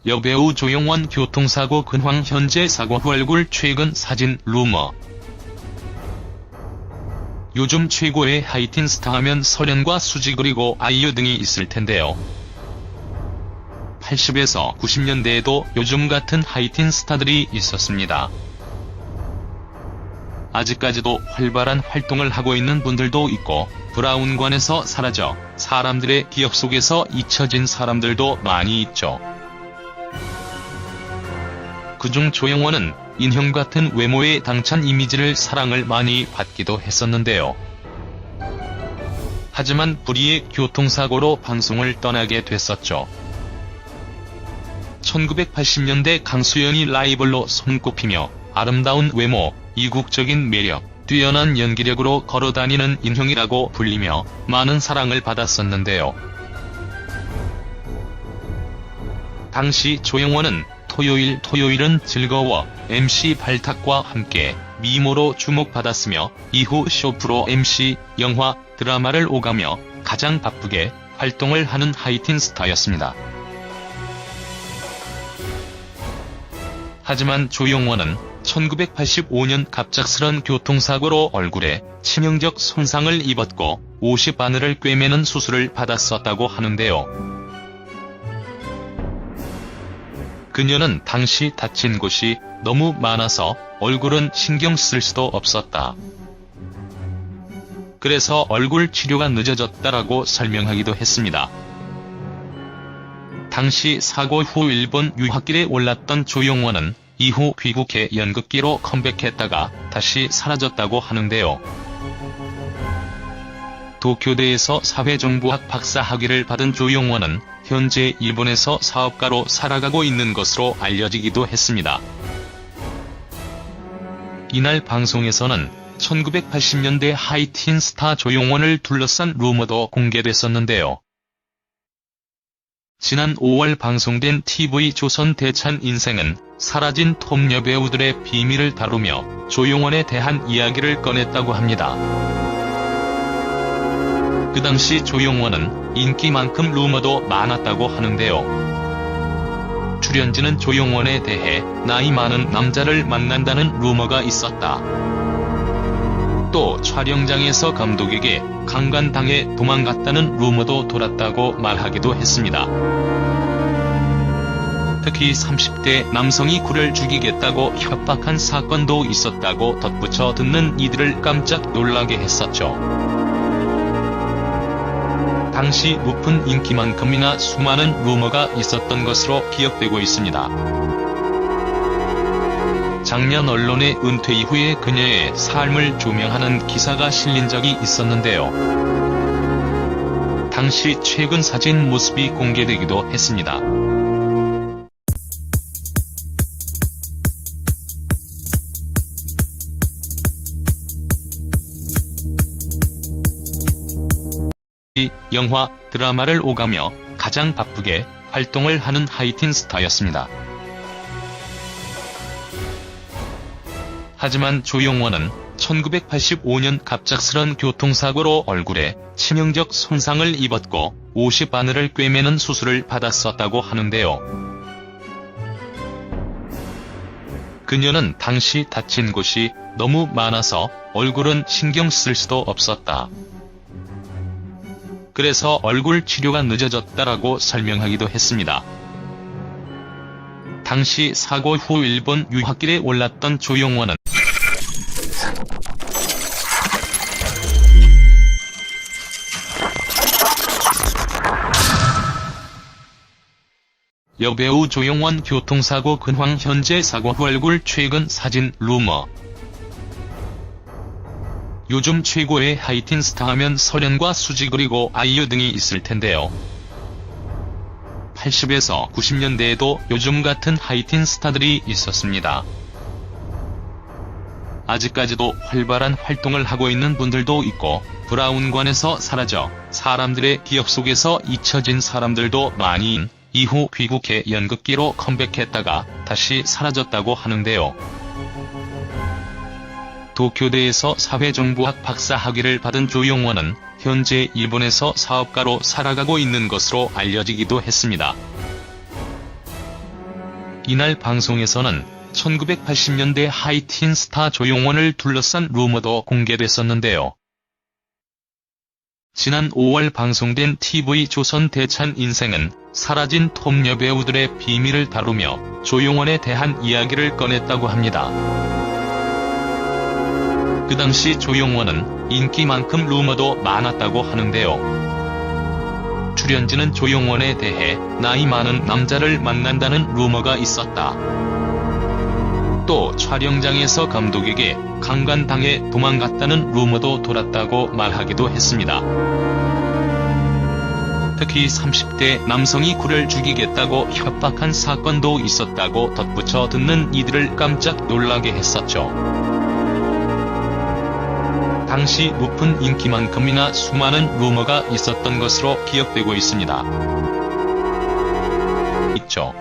여배우 조용원 교통사고 근황 현재 사고 후 얼굴 최근 사진 루머. 요즘 최고의 하이틴 스타 하면 설현과 수지 그리고 아이유 등이 있을 텐데요. 80에서 90년대에도 요즘 같은 하이틴 스타들이 있었습니다. 아직까지도 활발한 활동을 하고 있는 분들도 있고 브라운관에서 사라져 사람들의 기억 속에서 잊혀진 사람들도 많이 있죠. 그중 조용원은 인형 같은 외모의 당찬 이미지를 사랑을 많이 받기도 했었는데요. 하지만 불의의 교통사고로 방송을 떠나게 됐었죠. 1980년대 강수연이 라이벌로 손꼽히며 아름다운 외모, 이국적인 매력, 뛰어난 연기력으로 걸어다니는 인형이라고 불리며 많은 사랑을 받았었는데요. 당시 조용원은 토요일은 즐거워 MC 발탁과 함께 미모로 주목받았으며 이후 쇼프로 MC, 영화, 드라마를 오가며 가장 바쁘게 활동을 하는 하이틴 스타였습니다. 하지만 조용원은 1985년 갑작스런 교통사고로 얼굴에 치명적 손상을 입었고 50바늘을 꿰매는 수술을 받았었다고 하는데요. 그녀는 당시 다친 곳이 너무 많아서 얼굴은 신경 쓸 수도 없었다. 그래서 얼굴 치료가 늦어졌다라고 설명하기도 했습니다. 당시 사고 후 일본 유학길에 올랐던 조용원은 이후 귀국해 연극계로 컴백했다가 다시 사라졌다고 하는데요. 도쿄대에서 사회정보학 박사 학위를 받은 조용원은 현재 일본에서 사업가로 살아가고 있는 것으로 알려지기도 했습니다. 이날 방송에서는 1980년대 하이틴 스타 조용원을 둘러싼 루머도 공개됐었는데요. 지난 5월 방송된 TV조선 대찬 인생은 사라진 톱 여배우들의 비밀을 다루며 조용원에 대한 이야기를 꺼냈다고 합니다. 그 당시 조용원은 인기만큼 루머도 많았다고 하는데요. 출연진은 조용원에 대해 나이 많은 남자를 만난다는 루머가 있었다. 또 촬영장에서 감독에게 강간당해 도망갔다는 루머도 돌았다고 말하기도 했습니다. 특히 30대 남성이 굴을 죽이겠다고 협박한 사건도 있었다고 덧붙여 듣는 이들을 깜짝 놀라게 했었죠. 당시 높은 인기만큼이나 수많은 루머가 있었던 것으로 기억되고 있습니다. 작년 언론의 은퇴 이후의 그녀의 삶을 조명하는 기사가 실린 적이 있었는데요. 당시 최근 사진 모습이 공개되기도 했습니다. 영화, 드라마를 오가며 가장 바쁘게 활동을 하는 하이틴 스타였습니다. 하지만 조용원은 1985년 갑작스런 교통사고로 얼굴에 치명적 손상을 입었고 50바늘을 꿰매는 수술을 받았었다고 하는데요. 그녀는 당시 다친 곳이 너무 많아서 얼굴은 신경 쓸 수도 없었다. 그래서 얼굴 치료가 늦어졌다라고 설명하기도 했습니다. 당시 사고 후 일본 유학길에 올랐던 조용원은 여배우 조용원 교통사고 근황 현재 사고 후 얼굴 최근 사진 루머. 요즘 최고의 하이틴 스타 하면 설현과 수지 그리고 아이유 등이 있을 텐데요. 80에서 90년대에도 요즘 같은 하이틴 스타들이 있었습니다. 아직까지도 활발한 활동을 하고 있는 분들도 있고 브라운관에서 사라져 사람들의 기억 속에서 잊혀진 사람들도 많이 이후 귀국해 연극계로 컴백했다가 다시 사라졌다고 하는데요. 도쿄대에서 사회정보학 박사 학위를 받은 조용원은 현재 일본에서 사업가로 살아가고 있는 것으로 알려지기도 했습니다. 이날 방송에서는 1980년대 하이틴 스타 조용원을 둘러싼 루머도 공개됐었는데요. 지난 5월 방송된 TV조선 대찬 인생은 사라진 톱 여배우들의 비밀을 다루며 조용원에 대한 이야기를 꺼냈다고 합니다. 그 당시 조용원은 인기만큼 루머도 많았다고 하는데요. 출연진은 조용원에 대해 나이 많은 남자를 만난다는 루머가 있었다. 또 촬영장에서 감독에게 강간당해 도망갔다는 루머도 돌았다고 말하기도 했습니다. 특히 30대 남성이 그를 죽이겠다고 협박한 사건도 있었다고 덧붙여 듣는 이들을 깜짝 놀라게 했었죠. 당시 높은 인기만큼이나 수많은 루머가 있었던 것으로 기억되고 있습니다. 있죠.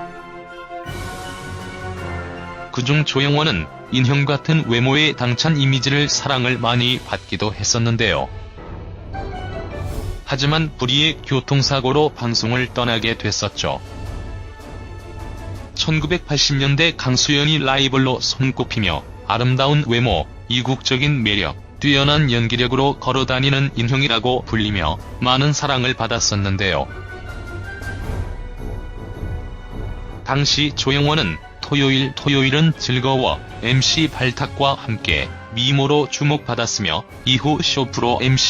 그중 조용원은 인형 같은 외모의 당찬 이미지를 사랑을 많이 받기도 했었는데요. 하지만 불의의 교통사고로 방송을 떠나게 됐었죠. 1980년대 강수연이 라이벌로 손꼽히며 아름다운 외모, 이국적인 매력, 뛰어난 연기력으로 걸어다니는 인형이라고 불리며 많은 사랑을 받았었는데요. 당시 조용원은 토요일은 즐거워 MC 발탁과 함께 미모로 주목받았으며 이후 쇼프로 MC